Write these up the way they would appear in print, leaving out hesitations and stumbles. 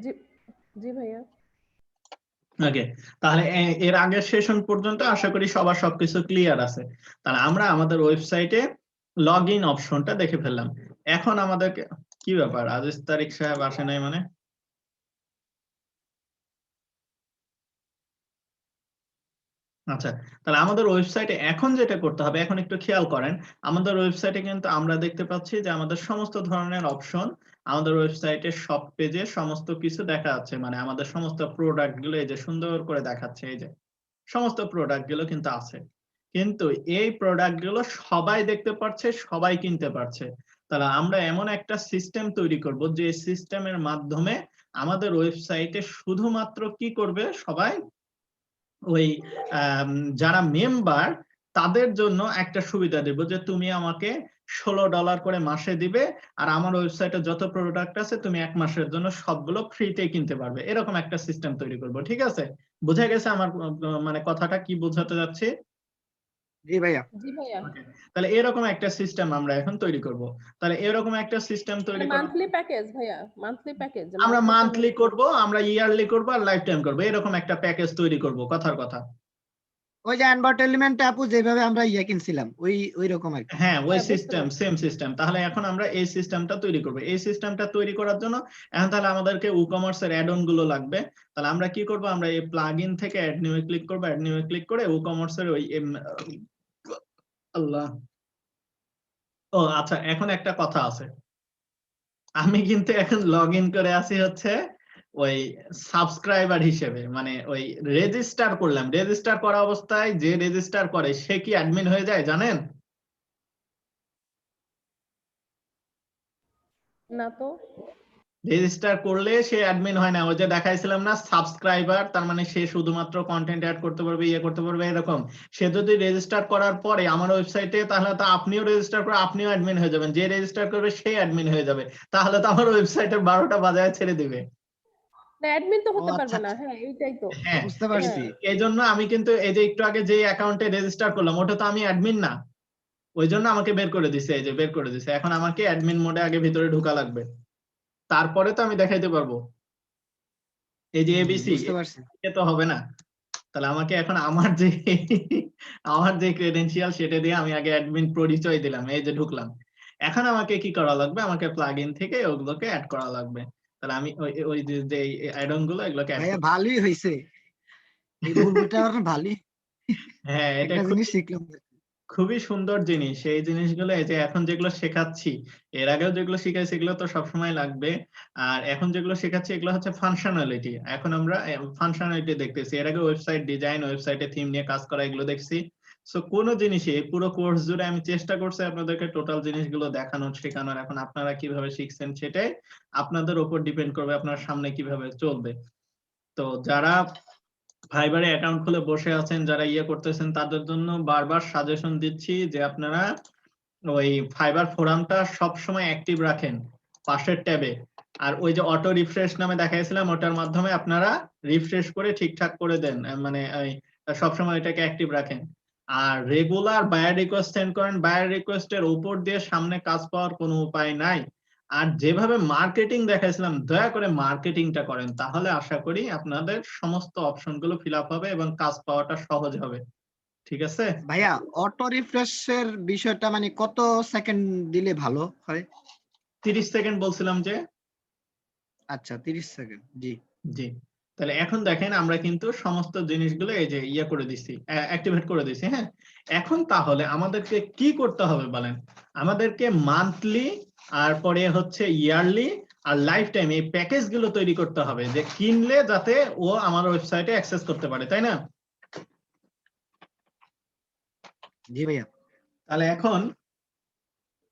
জি জি ভাইয়া। ওকে, তাহলে এর আগের সেশন পর্যন্ত আশা করি সবার সবকিছু ক্লিয়ার আছে। তাহলে আমরা আমাদের ওয়েবসাইটে লগ ইন অপশনটা দেখে ফেললাম। এখন আমাদেরকে কি ব্যাপার, আজিজ তারিক সাহেব আসে নাই মানে? আচ্ছা, তাহলে আমাদের ওয়েবসাইটে এখন যেটা করতে হবে, এখন একটু খেয়াল করেন, আমাদের ওয়েবসাইটে কিন্তু আমরা দেখতে পাচ্ছি যে আমাদের সমস্ত ধরনের অপশন আমাদের ওয়েবসাইটে সব পেজে সমস্ত কিছু দেখা যাচ্ছে, মানে আমাদের সমস্ত প্রোডাক্ট গুলো এই যে সুন্দর করে দেখাচ্ছে, এই যে সমস্ত প্রোডাক্ট গুলো কিন্তু আছে। কিন্তু এই প্রোডাক্ট গুলো সবাই দেখতে পাচ্ছে, সবাই কিনতে পারছে। তাহলে আমরা এমন একটা সিস্টেম তৈরি করব যে সিস্টেমের মাধ্যমে আমাদের ওয়েবসাইটে শুধুমাত্র কি করবে সবাই, ওই যারা মেম্বার তাদের জন্য একটা সুবিধা দেব যে তুমি আমাকে $16 করে মাসে দিবে, আর আমার ওয়েবসাইটে যত প্রোডাক্ট আছে তুমি 1 মাসের জন্য সবগুলো ফ্রিতে কিনতে পারবে। এরকম একটা সিস্টেম তৈরি করব, ঠিক আছে? বোঝা গেছে আমার মানে কথাটা কি বোঝাতে যাচ্ছে? জি ভাইয়া। জি ভাইয়া। Okay, তাহলে এরকম একটা সিস্টেম আমরা এখন তৈরি করব। তাহলে এরকম একটা সিস্টেম তৈরি করার মান্থলি প্যাকেজ ভাইয়া, মান্থলি প্যাকেজ আমরা মান্থলি করব, আমরা ইয়ারলি করব, আর লাইফ টাইম করব, এরকম একটা প্যাকেজ তৈরি করব, কথার কথা। ওই যে এন্টারটেইনমেন্ট আপু যেভাবে আমরা কিনছিলাম ওই রকম আর কি। হ্যাঁ, ওই হ্যাঁ, বুঝতে সিস্টেম, পেরেছি। Same system. তাহলে এখন আমরা এই সিস্টেমটা তৈরি করব। এই সিস্টেমটা তৈরি করার জন্য এখন তাহলে আমাদেরকে ই-কমার্স এর অ্যাড অন গুলো লাগবে। তাহলে আমরা কি করব, আমরা এই প্লাগইন থেকে অ্যাড নিউ এ ক্লিক করব, অ্যাড নিউ এ ক্লিক করে ই-কমার্স এর ওই আল্লাহ, ও আচ্ছা, এখন একটা কথা আছে, আমি কিন্তু এখন লগ ইন করে আছি হচ্ছে ওই সাবস্ক্রাইবার হিসেবে, মানে ওই রেজিস্টার করলাম। রেজিস্টার করা অবস্থায় যে রেজিস্টার করে সে কি অ্যাডমিন হয়ে যায় জানেন? না তো। রেজিস্টার করলে সে অ্যাডমিন হয় না। ওই যে দেখাইছিলাম না, সাবস্ক্রাইবার, তার মানে সে শুধুমাত্র কন্টেন্ট অ্যাড করতে পারবে, ইয়ে করতে পারবে, এরকম। সে যদি রেজিস্টার করার পরে আমার ওয়েবসাইটে, তাহলে তো আপনিও রেজিস্টার করে আপনিও অ্যাডমিন হয়ে যাবেন। যে রেজিস্টার করবে সেই অ্যাডমিন হয়ে যাবে। তাহলে তো আমার ওয়েবসাইটে 12টা বাজায় ছেড়ে দিবে। না, অ্যাডমিন তো ও হতে আচ্ছা পারবে না। আচ্ছা, হ্যাঁ, এইটাই তো। হ্যাঁ, বুঝতে পারছি। এই জন্য আমি কিন্তু এই যে একটু আগে যে অ্যাকাউন্টে রেজিস্টার করলাম ওটা তো আমি অ্যাডমিন না, ওই জন্য আমাকে বের করে দিছে। এই যে বের করে দিছে। এখন আমাকে অ্যাডমিন মোডে আগে ভিতরে ঢোকা লাগবে, তারপরে তো আমি দেখাইতে পারবো। এই যে এবিসি, বুঝতে পারছি। এ তো হবে না। তাহলে আমাকে এখন আমার যে আমার যে ক্রেডেনশিয়াল সেটা দিয়ে আমি আগে অ্যাডমিন পরিচয় দিলাম, এই যে ঢুকলাম। এখন আমাকে কি করা লাগবে, আমাকে প্লাগইন থেকে ওগুলোকে অ্যাড করা লাগবে। তাহলে আমি ওই ওই যে অ্যাড অন গুলো এগুলোকে অ্যাড ভাইয়া করব। ভালোই হয়েছে, এই মুভিটা ভালোই হ্যাঁ, এটা একটা খুব জিনিস শিখলাম। খুবই সুন্দর জিনিস। এই জিনিসগুলো এই যে এখন যেগুলো শেখাচ্ছি, এর আগেও যেগুলো শিখাইছি সেগুলো তো সবসময় লাগবে। আর এখন যেগুলো শেখাচ্ছি এগুলো হচ্ছে ফাংশনালিটি। এখন আমরা ফাংশনালিটি দেখতেছি। এর আগে ওয়েবসাইট ডিজাইন, ওয়েবসাইটে থিম নিয়ে কাজ করা, এগুলো দেখছি। সো কোনো জিনিসই এই পুরো কোর্স জুড়ে আমি চেষ্টা করছি আপনাদেরকে টোটাল জিনিসগুলো দেখানোর, শেখানোর। এখন আপনারা কিভাবে শিখছেন সেটাই আপনাদের উপর ডিপেন্ড করবে, আপনার সামনে কিভাবে চলবে। তো যারা ফাইবারে অ্যাকাউন্ট খুলে বসে আছেন, যারা ইয়ে করতেছেন, তাদের জন্য বারবার সাজেশন দিচ্ছি যে আপনারা ওই ফাইবার ফোরামটা সব সময় অ্যাক্টিভ রাখেন পাশের ট্যাবে। আর ওই যে অটো রিফ্রেশ নামে দেখাইছিলাম, ওটার মাধ্যমে আপনারা রিফ্রেশ করে ঠিকঠাক করে দেন, মানে সব সময় এটাকে অ্যাক্টিভ রাখেন। আর রেগুলার বায়ার রিকোয়েস্ট সেন্ড করেন। বায়ার রিকোয়েস্টের উপর দিয়ে সামনে কাজ পাওয়ার কোনো উপায় নাই। আর যেভাবে মার্কেটিং দেখাইছিলাম, দয়া করে মার্কেটিংটা করেন, তাহলে আশা করি আপনাদের সমস্ত অপশনগুলো ফিল আপ হবে এবং কাজ পাওয়াটা সহজ হবে। ঠিক আছে? ভাইয়া অটো রিফ্রেশের বিষয়টা কত সেকেন্ড দিলে ভালো হয়? 30 সেকেন্ড বলছিলাম যে। আচ্ছা 30 সেকেন্ড, জি। জি, তাহলে এখন দেখেন আমরা কিন্তু সমস্ত জিনিসগুলো এই যে ইয়ে করে দিছি, অ্যাক্টিভেট করে দিছি। হ্যাঁ, এখন তাহলে আমাদেরকে কি করতে হবে বলেন? আমাদেরকে মান্থলি, আর পরে হচ্ছে ইয়ারলি, আর লাইফ টাইম, এই প্যাকেজ গুলো তৈরি করতে হবে, যে কিনলে যাতে ও আমার ওয়েবসাইটে অ্যাক্সেস করতে পারে, তাই না? জি ভাইয়া। তাহলে এখন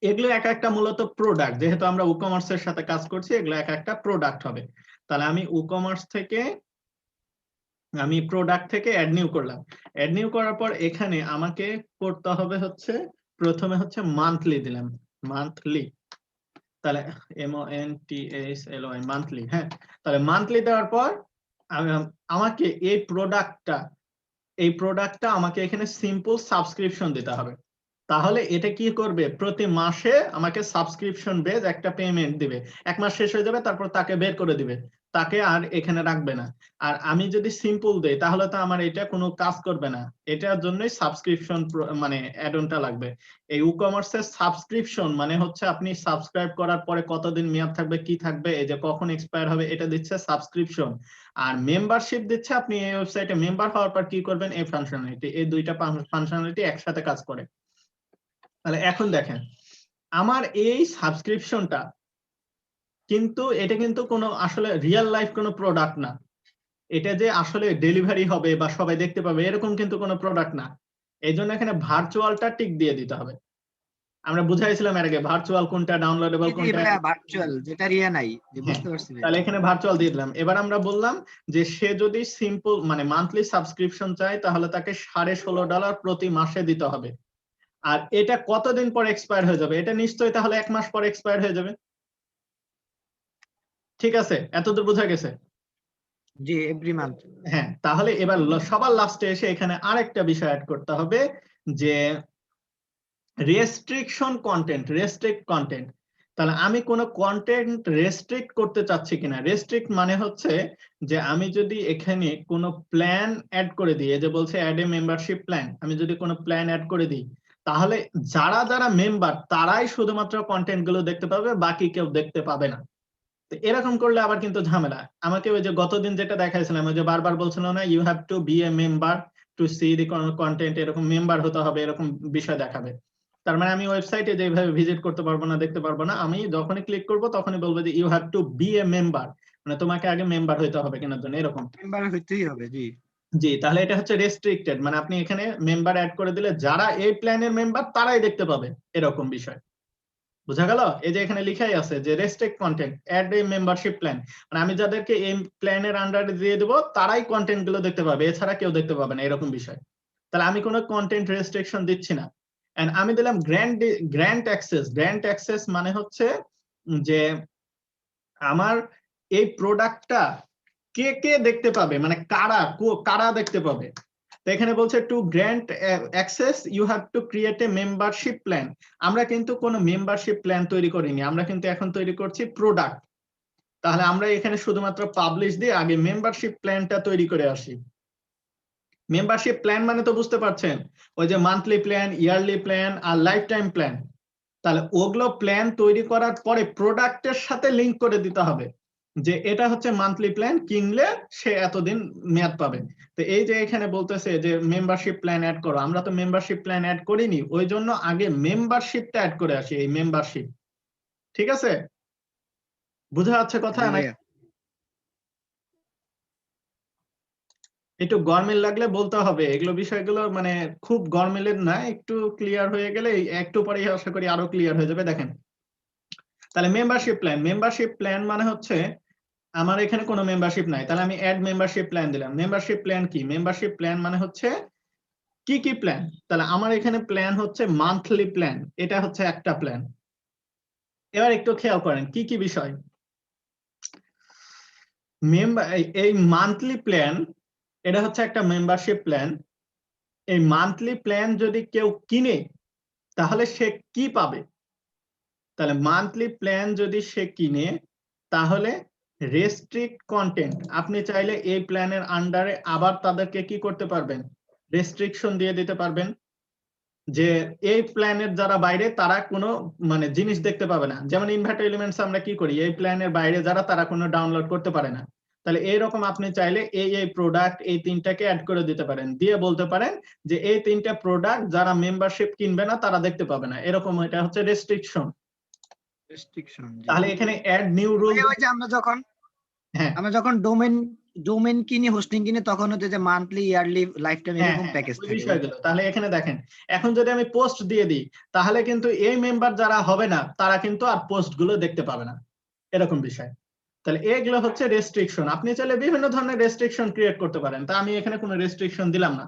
এগুলো এক একটা মূলত প্রোডাক্ট, যেহেতু আমরা ই-কমার্স এর সাথে কাজ করছি, এগুলো এক একটা প্রোডাক্ট হবে। তাহলে আমি ই-কমার্স থেকে, আমি প্রোডাক্ট থেকে অ্যাড নিউ করলাম। অ্যাড নিউ করার পর এখানে আমাকে করতে হবে হচ্ছে, প্রথমে হচ্ছে মান্থলি দিলাম, মান্থলি। তাহলে MONTHLY, মান্থলি। হ্যাঁ, তাহলে মান্থলি দেওয়ার পর আমাকে এই প্রোডাক্টটা আমাকে এখানে সিম্পল সাবস্ক্রিপশন দিতে হবে। তাহলে এটা কি করবে, প্রতি মাসে আমাকে সাবস্ক্রিপশন বেজ একটা পেমেন্ট দিবে। এক মাস শেষ হয়ে যাবে, তারপর তাকে বের করে দিবে, তাকে আর এখানে রাখবে না। আর আমি যদি সিম্পল দেই তাহলে তো আমার এটা কোনো কাজ করবে না, এটার জন্যই সাবস্ক্রিপশন মানে অ্যাড অনটা লাগবে। এই ই-কমার্সের সাবস্ক্রিপশন মানে হচ্ছে আপনি সাবস্ক্রাইব করার পরে কতদিন মেয়াদ থাকবে, কি থাকবে, এই যে কখন এক্সপায়ার হবে, এটা দিচ্ছে সাবস্ক্রিপশন। আর মেম্বারশিপ দিচ্ছে আপনি এই ওয়েবসাইটে মেম্বার হওয়ার পর কি করবেন, এই ফাংশনালিটি, এই দুইটা ফাংশনালিটি একসাথে কাজ করে। তাহলে এখন দেখেন, আমার এই সাবস্ক্রিপশনটা কিন্তু এটা কিন্তু কোনো আসলে রিয়েল লাইফ কোনো প্রোডাক্ট না। এটা যে আসলে ডেলিভারি হবে বা সবাই দেখতে পাবে এরকম কিন্তু কোনো প্রোডাক্ট না। এই জন্য এখানে ভার্চুয়ালটা টিক দিয়ে দিতে হবে। আমরা বুঝাইছিলাম এর আগে ভার্চুয়াল কোনটা, ডাউনলোডেবল কোনটা। ভার্চুয়াল যেটা রিয়া নাই, যে হ্যাঁ, বুঝতে পারছি ভাই। তাহলে এখানে ভার্চুয়াল দিয়ে দিলাম। এবার আমরা বললাম যে সে যদি সিম্পল মানে মান্থলি সাবস্ক্রিপশন চায় তাহলে তাকে $16.5 প্রতি মাসে দিতে হবে। আর এটা কতদিন পর এক্সপায়ার হয়ে যাবে, এটা নিশ্চয়ই তাহলে 1 মাস পর এক্সপায়ার হয়ে যাবে। ঠিক আছে, এতদূর বোঝা গেছে? জি, এভরি মান্থ। হ্যাঁ, তাহলে এবার সবার লাস্টে এসে এখানে আরেকটা বিষয় অ্যাড করতে হবে, যে রেস্ট্রিকশন কন্টেন্ট, রেস্ট্রিক্ট কন্টেন্ট। তাহলে আমি কোন কন্টেন্ট রেস্ট্রিক্ট করতে চাচ্ছি কিনা। রেস্ট্রিক্ট মানে হচ্ছে যে আমি যদি এখানে কোন প্ল্যান অ্যাড করে দিই, এই যে বলছে অ্যাড এ মেম্বারশিপ প্ল্যান, আমি যদি কোনো প্ল্যান অ্যাড করে দিই তাহলে যারা যারা মেম্বার তারাই শুধুমাত্র কন্টেন্ট গুলো দেখতে পাবে, বাকি কেউ দেখতে পাবে না। তো এরকম করলে আবার কিন্তু ঝামেলা। আমাকে ওই যে গতদিন যেটা দেখাইছিলাম, ওই যে বারবার বলছিল না, you have to be a member to see the content, এরকম মেম্বার হতে হবে, এরকম বিষয় দেখাবে। তার মানে আমি ওয়েবসাইটে যেভাবে ভিজিট করতে পারবো না, দেখতে পারবো না। আমি যখনই ক্লিক করব তখনই বলবো যে you have to be a member, মানে তোমাকে আগে মেম্বার হইতে হবে কেনার জন্য, এরকম। মেম্বার হইতেই হবে, জি। জি, তাহলে এটা হচ্ছে রেস্ট্রিক্টেড, মানে আপনি এখানে মেম্বার অ্যাড করে দিলে যারা এই প্ল্যানের মেম্বার তারাই দেখতে পাবে, এরকম বিষয়। বুঝা গেল? এই যে এখানে লিখাই আছে যে restrict content add a membership plan, মানে আমি যাদেরকে এই প্ল্যানের আন্ডারে দিয়ে দেব তারাই কন্টেন্ট গুলো দেখতে পাবে, এছাড়া কেউ দেখতে পাবে না, এরকম বিষয়। তাহলে আমি কোনো কন্টেন্ট রেস্ট্রিকশন দিচ্ছি না। এন্ড আমি দিলাম গ্র্যান্ট অ্যাক্সেস। গ্র্যান্ট অ্যাক্সেস মানে হচ্ছে যে আমার এই প্রোডাক্টটা কে কে দেখতে পাবে, মানে কারা কারা দেখতে পাবে। তো এখানে বলছে to grant access you have to create a membership plan. আমরা কিন্তু কোনো মেম্বারশিপ প্ল্যান তৈরি করিনি, আমরা কিন্তু এখন তৈরি করছি প্রোডাক্ট। তাহলে আমরা এখানে শুধুমাত্র পাবলিশ দিয়ে আগে মেম্বারশিপ প্ল্যানটা তৈরি করে আসি। মেম্বারশিপ প্ল্যান মানে তো বুঝতে পারছেন, ওই যে মান্থলি প্ল্যান, ইয়ারলি প্ল্যান আর লাইফ টাইম প্ল্যান। তাহলে ওগুলো প্ল্যান তৈরি করার পরে প্রোডাক্টের সাথে লিংক করে দিতে হবে যে এটা হচ্ছে মান্থলি প্ল্যান, কিনলে সে এতদিন মেয়াদ পাবে। তো এই যে এখানে বলতেছে যে মেম্বারশিপ প্ল্যান অ্যাড করো, আমরা তো মেম্বারশিপ প্ল্যান অ্যাড করিনি, ওই জন্য আগে মেম্বারশিপটা অ্যাড করে আসি, এই মেম্বারশিপ। ঠিক আছে, বোঝা যাচ্ছে কথা? জি না ভাইয়া। একটু গরমিল লাগলে বলতে হবে, এগুলো বিষয়গুলো মানে খুব গরমিলের না, একটু ক্লিয়ার হয়ে গেলে একটু পরে আশা করি আরো ক্লিয়ার হয়ে যাবে। দেখেন, তাহলে মেম্বারশিপ প্ল্যান মানে হচ্ছে আমার এখানে কোনো মেম্বারশিপ নাই, তাহলে আমি অ্যাড মেম্বারশিপ প্ল্যান দিলাম। মেম্বারশিপ প্ল্যান কি? মেম্বারশিপ প্ল্যান মানে হচ্ছে কি কি প্ল্যান। তাহলে আমার এখানে প্ল্যান হচ্ছে মান্থলি প্ল্যান, এটা হচ্ছে একটা প্ল্যান। এবার একটু খেয়াল করেন কি কি বিষয়। এই মান্থলি প্ল্যান, এটা হচ্ছে একটা মেম্বারশিপ প্ল্যান। এই মান্থলি প্ল্যান যদি কেউ কিনে তাহলে সে কি পাবে? তাহলে মান্থলি প্ল্যান যদি সে কিনে তাহলে রেস্ট্রিক্ট কন্টেন্ট, আপনি চাইলে এই প্ল্যানের আন্ডারে আবার তাদেরকে কি করতে পারবেন, রেস্ট্রিকশন দিয়ে দিতে পারবেন যে এই প্ল্যানের যারা বাইরে তারা কোনো মানে জিনিস দেখতে পাবে না। যেমন ইনভার্টার এলিমেন্টস আমরা কি করি, এই প্ল্যানের বাইরে যারা তারা কোনো ডাউনলোড করতে পারে না। তাহলে এইরকম আপনি চাইলে এই প্রোডাক্ট এই তিনটাকে অ্যাড করে দিতে পারেন, দিয়ে বলতে পারেন যে এই তিনটা প্রোডাক্ট যারা মেম্বারশিপ কিনবে না তারা দেখতে পাবে না, এরকম। এটা হচ্ছে রেস্ট্রিকশন। রেস্ট্রিকশন, জি। তাহলে এখানে অ্যাড নিউ রুল। ওই যে হ্যাঁ আমরা যখন ডোমেন কিনি, হোস্টিং কিনি, তখন হচ্ছে যে মান্থলি, ইয়ারলি, লাইফ টাইম হ্যাঁ এরকম হ্যাঁ, প্যাকেজ ওই থাকে। বিষয়গুলো। তাহলে এখানে দেখেন, এখন যদি আমি পোস্ট দিয়ে দিই তাহলে কিন্তু এই মেম্বার যারা হবে না তারা কিন্তু আর পোস্ট গুলো দেখতে পাবে না, এরকম বিষয়। তাহলে এগুলো হচ্ছে রেস্ট্রিকশন। আপনি চাইলে বিভিন্ন ধরনের রেস্ট্রিকশন ক্রিয়েট করতে পারেন, তা আমি এখানে কোনো রেস্ট্রিকশন দিলাম না।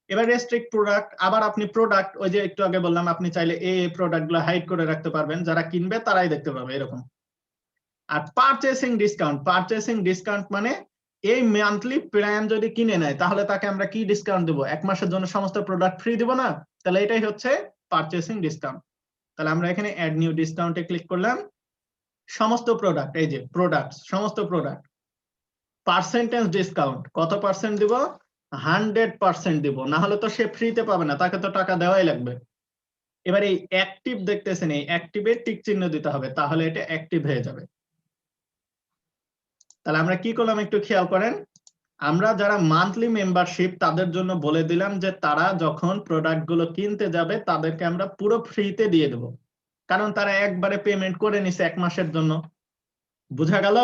এবার রেস্ট্রিক্ট প্রোডাক্ট, আবার আপনি প্রোডাক্ট ওই যে একটু আগে বললাম আপনি চাইলে এই প্রোডাক্ট গুলো হাইড করে রাখতে পারবেন, যারা কিনবে তারাই দেখতে পাবে, এরকম। আর পারচেসিং ডিসকাউন্ট মানে এই মান্থলি প্ল্যান যদি কিনে নেয় তাহলে তাকে আমরা কি ডিসকাউন্ট দেবো, 1 মাসের জন্য সমস্ত প্রোডাক্ট ফ্রি দিব না? তাহলে এটাই হচ্ছে পারচেসিং ডিসকাউন্ট। তাহলে আমরা এখানে অ্যাড নিউ ডিসকাউন্টে ক্লিক করলাম। সমস্ত প্রোডাক্ট, এই যে প্রোডাক্ট, সমস্ত প্রোডাক্ট পার্সেন্টেজ ডিসকাউন্ট কত পার্সেন্ট দিব? 100% দিব, না হলে তো সে ফ্রিতে পাবে না, তাকে তো টাকা দেওয়াই লাগবে। এবার এই অ্যাক্টিভ দেখতেছেন, এই অ্যাক্টিভে টিক চিহ্ন দিতে হবে, তাহলে এটা অ্যাক্টিভ হয়ে যাবে। তাহলে আমরা কি করলাম একটু খেয়াল করেন। আমরা যারা মান্থলি মেম্বারশিপ তাদের জন্য বলে দিলাম যে তারা যখন প্রোডাক্ট গুলো কিনতে যাবে তাদেরকে আমরা পুরো ফ্রিতে দিয়ে দেব, কারণ তারা একবারে পেমেন্ট করে নিছে 1 মাসের জন্য। বুঝা গেল?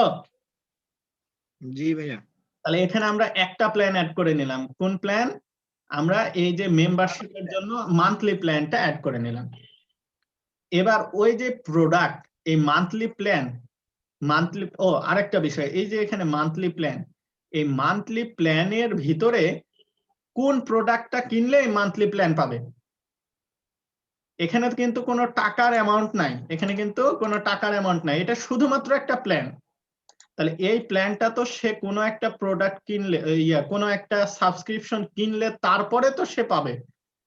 জি ভাইয়া। তাহলে এখানে আমরা একটা প্ল্যান অ্যাড করে নিলাম। কোন প্ল্যান? আমরা এই যে মেম্বারশিপের জন্য মান্থলি প্ল্যানটা অ্যাড করে নিলাম। এবার ওই যে প্রোডাক্ট, এই মান্থলি প্ল্যান, মান্থলি আরেকটা বিষয়, এই যে এখানে মান্থলি প্ল্যান, এই মান্থলি প্ল্যানের ভিতরে কোন প্রোডাক্টটা কিনলে এই মান্থলি প্ল্যান পাবে। এখানে কিন্তু কোনো টাকার অ্যামাউন্ট নাই, এখানে কিন্তু কোনো টাকার অ্যামাউন্ট নাই, এটা শুধুমাত্র একটা প্ল্যান। তাহলে এই প্ল্যানটা তো সে কোনো একটা প্রোডাক্ট কিনলে, কোনো একটা সাবস্ক্রিপশন কিনলে তারপরে তো সে পাবে।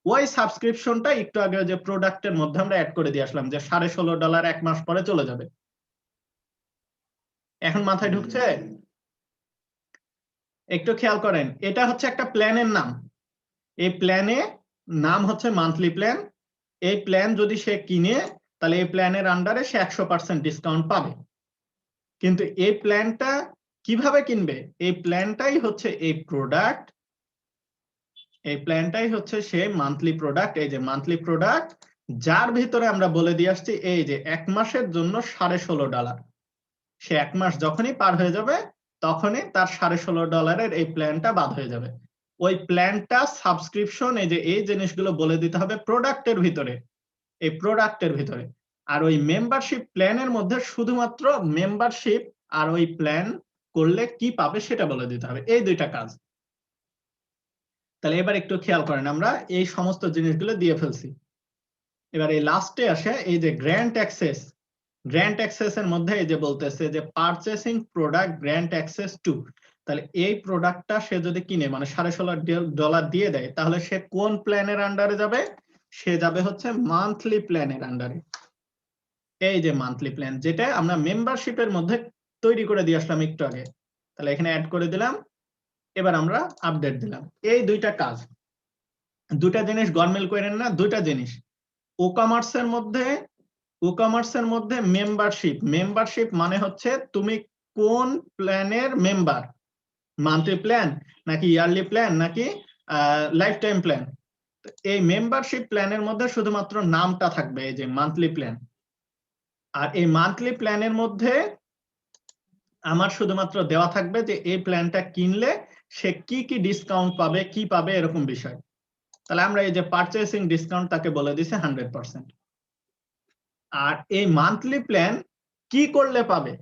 ওই সাবস্ক্রিপশনটা একটু আগে যে প্রোডাক্টের মধ্যে আমরা অ্যাড করে দিয়ে আসলাম যে $16.5 1 মাস পরে চলে যাবে। এখন মাথায় ঢুকছে? একটু খেয়াল করেন, এটা হচ্ছে একটা প্ল্যানের নাম। এই প্ল্যানে নাম হচ্ছে মান্থলি প্ল্যান। এই প্ল্যান যদি সে কিনে তাহলে এই প্ল্যানের আন্ডারে সে 100% ডিসকাউন্ট পাবে। কিন্তু এই প্ল্যানটা কিভাবে কিনবে? এই প্ল্যানটাই হচ্ছে এই প্রোডাক্ট, এই প্ল্যানটাই হচ্ছে সে মান্থলি প্রোডাক্ট। এই যে মান্থলি প্রোডাক্ট, যার ভিতরে আমরা বলে দিয়ে আসছি এই যে 1 মাসের জন্য $16.5। সে 1 মাস যখনই পার হয়ে যাবে তখনই তার $16.5 এই প্ল্যানটা বাদ হয়ে যাবে। ওই প্ল্যানটা সাবস্ক্রিপশন, এই যে এই জিনিসগুলো বলে দিতে হবে প্রোডাক্টের ভিতরে, এই প্রোডাক্টের ভিতরে। আর ওই মেম্বারশিপ প্ল্যানের মধ্যে শুধুমাত্র মেম্বারশিপ আর ওই প্ল্যান করলে কি পাবে সেটা বলে দিতে হবে, এই দুইটা কাজ। তাহলে এবার একটু খেয়াল করেন, আমরা এই সমস্ত জিনিসগুলো দিয়ে ফেলছি। এবার এই লাস্টে আসে এই যে গ্র্যান্ট অ্যাক্সেস। গ্র্যান্ট অ্যাক্সেস এর মধ্যে এই যে বলতেছে যে purchasing product grant access to. তাহলে এই প্রোডাক্টটা সে যদি কিনে মানে $16.5 দিয়ে দেয়, তাহলে সে কোন প্ল্যানের আন্ডারে যাবে? সে যাবে হচ্ছে মান্থলি প্ল্যানের আন্ডারে। এই যে মান্থলি প্ল্যান, যেটা আমরা মেম্বারশিপের মধ্যে তৈরি করে দিয়ে আসলাম একটু আগে। তাহলে এখানে অ্যাড করে দিলাম, এবার আমরা আপডেট দিলাম। এই দুইটা কাজ, দুটা জিনিস গরমিল করেন না, দুইটা জিনিস। ই-কমার্সের মধ্যে মেম্বারশিপ মানে হচ্ছে তুমি কোন প্ল্যানের মেম্বার, মান্থলি প্ল্যান নাকি ইয়ারলি প্ল্যান নাকি লাইফ টাইম প্ল্যান। এই মেম্বারশিপ প্ল্যানের মধ্যে শুধুমাত্র নামটা থাকবে, এই যে মান্থলি প্ল্যান। আর এই মান্থলি প্ল্যানের মধ্যে আমার শুধুমাত্র দেওয়া থাকবে যে এই প্ল্যানটা কিনলে সে কি কি ডিসকাউন্ট পাবে, কি পাবে, এরকম বিষয়। তাহলে আমরা এই যে পারচেসিং ডিসকাউন্ট তাকে বলে দিছি 100%। আর এই মান্থলি প্ল্যান কি করলে পাবে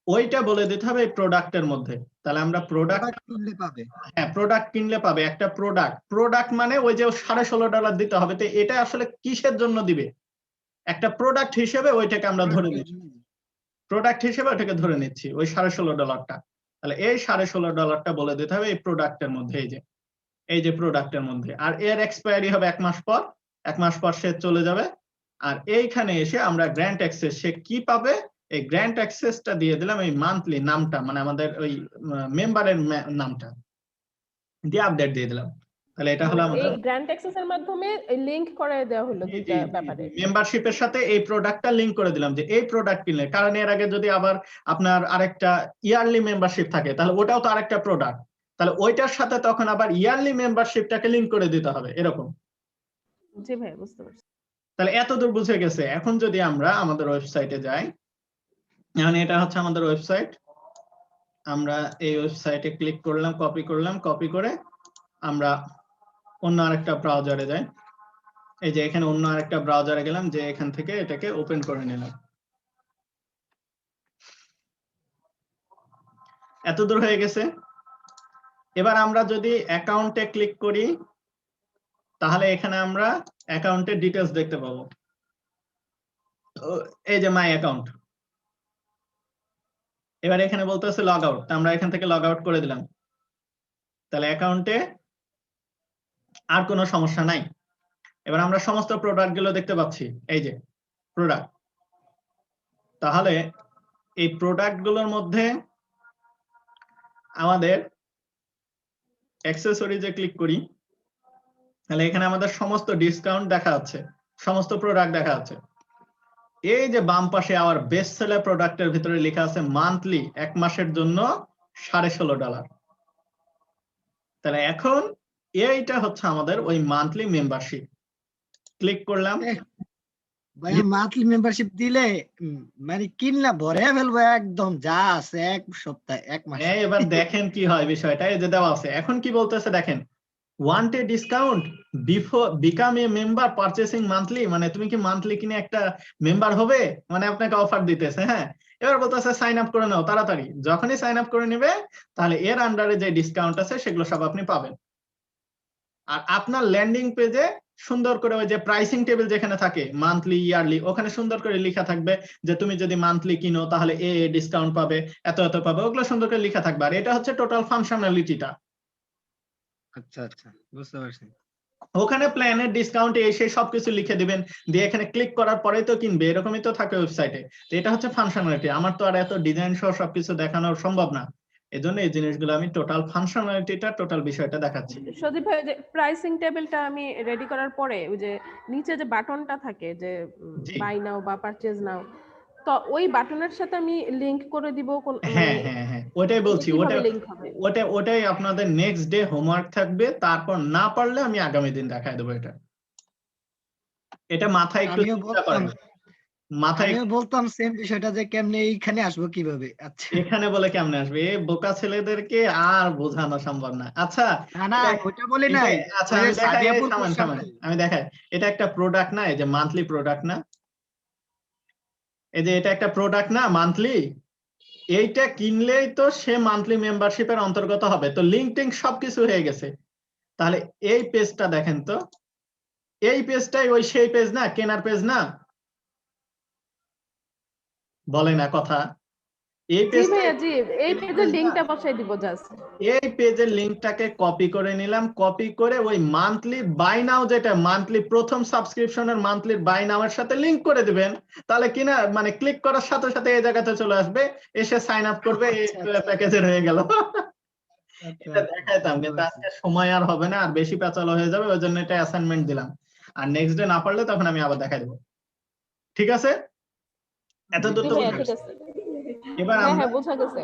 ওইটা বলে দিতে হবে এই প্রোডাক্টের মধ্যে। তাহলে আমরা প্রোডাক্ট কিনলে পাবে। হ্যাঁ, প্রোডাক্ট কিনলে পাবে একটা প্রোডাক্ট মানে ওই যে $16.5 দিতে হবে। তো এটা আসলে কিসের জন্য দিবে? একটা প্রোডাক্ট হিসেবে ওইটাকে আমরা ধরে নিচ্ছি, প্রোডাক্ট হিসেবে ওটাকে ধরে নিচ্ছি ওই $16.5টা। তাহলে এই $16.5টা বলে দিতে হবে এই প্রোডাক্টের মধ্যে, এই যে প্রোডাক্টের মধ্যে। আর এর এক্সপায়ারি হবে 1 মাস পর, 1 মাস পর সে চলে যাবে। আর এইখানে এসে আমরা গ্র্যান্ট অ্যাক্সেস, সে কি পাবে এই গ্র্যান্ট অ্যাক্সেসটা দিয়ে দিলাম, এই মান্থলি নামটা মানে আমাদের ওই মেম্বারের নামটা দিয়ে আপডেট দিয়ে দিলাম। তাহলে এটা হলো এই আমাদের গ্র্যান্ট অ্যাক্সেস এর মাধ্যমে লিংক করে দেওয়া হলো দুইটা ব্যাপারে। মেম্বারশিপের সাথে এই প্রোডাক্টটা লিংক করে দিলাম যে এই প্রোডাক্ট কিনলে, কারণ এর আগে যদি আবার আপনার আরেকটা ইয়ারলি মেম্বারশিপ থাকে তাহলে ওটাও তো আরেকটা প্রোডাক্ট, তাহলে ওইটার সাথে তখন আবার ইয়ারলি মেম্বারশিপটাকে লিংক করে দিতে হবে এরকম। জি ভাই, বুঝতে পারছি। তাহলে এতদূর বুঝে গেছে। এখন যদি আমরা আমাদের ওয়েবসাইটে যাই, মানে এটা হচ্ছে আমাদের ওয়েবসাইট, আমরা এই ওয়েবসাইটে ক্লিক করলাম, কপি করে আমরা অন্য আরেকটা ব্রাউজারে যাই। এই যে এখানে অন্য আরেকটা ব্রাউজারে গেলাম, যে এখান থেকে এটাকে ওপেন করে নিলাম। এতদূর হয়ে গেছে। এবার আমরা যদি অ্যাকাউন্টে ক্লিক করি তাহলে এখানে আমরা অ্যাকাউন্টের ডিটেলস দেখতে পাবো। এই যে মাই অ্যাকাউন্ট। এবার এখানে বলতেছে লগ আউট, আমরা এখান থেকে লগ আউট করে দিলাম। তাহলে অ্যাকাউন্টে আর কোনো সমস্যা নাই। এবার আমরা সমস্ত প্রোডাক্ট গুলো দেখতে পাচ্ছি, এই যে প্রোডাক্ট। তাহলে এই প্রোডাক্ট গুলোর মধ্যে আমাদের অ্যাক্সেসরিজে ক্লিক করি, তাহলে এখানে আমাদের সমস্ত ডিসকাউন্ট দেখা যাচ্ছে, সমস্ত প্রোডাক্ট দেখা যাচ্ছে। এই যে বাম পাশে আওয়ার বেস্ট সেলার প্রোডাক্টের ভিতরে লেখা আছে মান্থলি, 1 মাসের জন্য $16.5। তাহলে এখন এইটা হচ্ছে আমাদের ওই মান্থলি মেম্বারশিপ। ক্লিক করলাম, ভাইয়া মান্থলি মেম্বারশিপ দিলে মানে কিনলা ভরে ফেলবো একদম, যা আছে এক সপ্তাহ এক মাস। এবার দেখেন কি হয় বিষয়টা। এই যে দেওয়া আছে, এখন কি বলতেছে দেখেন, want a discount before become a member purchasing monthly, মানে তুমি কি মান্থলি কিনে একটা মেম্বার হবে, মানে আপনাকে অফার দিতেছে। হ্যাঁ, এবার বলতেছে সাইন আপ করে নাও তাড়াতাড়ি। যখনই সাইন আপ করে নেবে তাহলে এর আন্ডারে যে ডিসকাউন্ট আছে সেগুলো সব আপনি পাবেন। আর আপনার ল্যান্ডিং পেজে সুন্দর করে ওই যে প্রাইসিং টেবিল যেখানে থাকে মান্থলি ইয়ারলি, ওখানে সুন্দর করে লেখা থাকবে যে তুমি যদি মান্থলি কিনো তাহলে এ ডিসকাউন্ট পাবে, এত এত পাবে, ওগুলো সুন্দর করে লেখা থাকবে। আর এটা হচ্ছে টোটাল ফাংশনালিটিটা। আচ্ছা আচ্ছা, বুঝতে পারছি। ওখানে প্ল্যানের ডিসকাউন্ট এসে সবকিছু লিখে দিবেন, দিয়ে এখানে ক্লিক করার পরেই তো কিনবে, এরকমই তো থাকে ওয়েবসাইটে। তো এটা হচ্ছে ফাংশনালিটি। আমার তো আর এত ডিজাইন সহ সবকিছু দেখানো সম্ভব না, এজন্য এই জিনিসগুলো আমি টোটাল ফাংশনালিটিটা, টোটাল বিষয়টা দেখাচ্ছি। সজীব ভাই, যে প্রাইসিং টেবিলটা আমি রেডি করার পরে ওই যে নিচে যে বাটনটা থাকে যে জি, বাই নাও বা পারচেজ নাও, তো ওই বাটনের সাথে আমি লিংক করে দিব হ্যাঁ হ্যাঁ হ্যাঁ, ওটাই বলছি। কিভাবে লিংক হবে? ওটাই আপনাদের নেক্সট ডে হোমওয়ার্ক থাকবে। তারপর না পারলে আমি আগামী দিন দেখায় দেবো। এটা মাথায় একটু আমিও চিন্তা বলতাম করেন, মাথায় সেম বিষয়টা যে কেমনে এইখানে আসবো কিভাবে। আচ্ছা এখানে বলে কেমনে আসবে, এই বোকা ছেলেদেরকে আর বোঝানো সম্ভব না। আচ্ছা, না না, এটা- ওইটা বলি এটা নাই, আচ্ছা ওই যে আমি দেখাই, এই সাদিয়াপুর থামেন কোশ্চেন। থামেন, আমি দেখাই। এটা একটা প্রোডাক্ট না, এই যে মান্থলি প্রোডাক্ট না, এই যে এটা একটা প্রোডাক্ট না মান্থলি, এইটা কিনলেই তো সে মান্থলি মেম্বারশিপের অন্তর্গত হবে। তো লিঙ্ক টিঙ্ক সবকিছু হয়ে গেছে। তাহলে এই পেজটা দেখেন তো, এই পেজটাই ওই সেই পেজ না, কেনার পেজ না, বলে না কথা। এই জি পেজটাই ভাইয়া, জি, এই পেজের লিংকটা বসাই দিব জাস্ট। এই পেজের লিংকটাকে কপি করে নিলাম, কপি করে ওই মান্থলি বাই নাও, যেটা মান্থলি প্রথম সাবস্ক্রিপশনের মান্থলি বাই নাও এর সাথে লিংক করে দিবেন। তাহলে কিনা মানে ক্লিক করার সাথে সাথে এই জায়গাতে চলে আসবে, এসে সাইন আপ করবে, এই আচ্ছা আচ্ছা প্যাকেজের হয়ে গেল। আচ্ছা এটা আচ্ছা, দেখাইতাম, বুঝতে কিন্তু পারছি। আজকে সময় আর হবে না, আর বেশি পেঁচালো হয়ে যাবে, ওই জন্য এটা অ্যাসাইনমেন্ট দিলাম। আর নেক্সট ডে না পারলে তখন আমি আবার দেখাই দেবো। ঠিক আছে, এত জি দূর জি তো ভাইয়া, বুঝে ঠিক আসছে। আছে। এবার হ্যাঁ আমরা হ্যাঁ, বোঝা গেছে।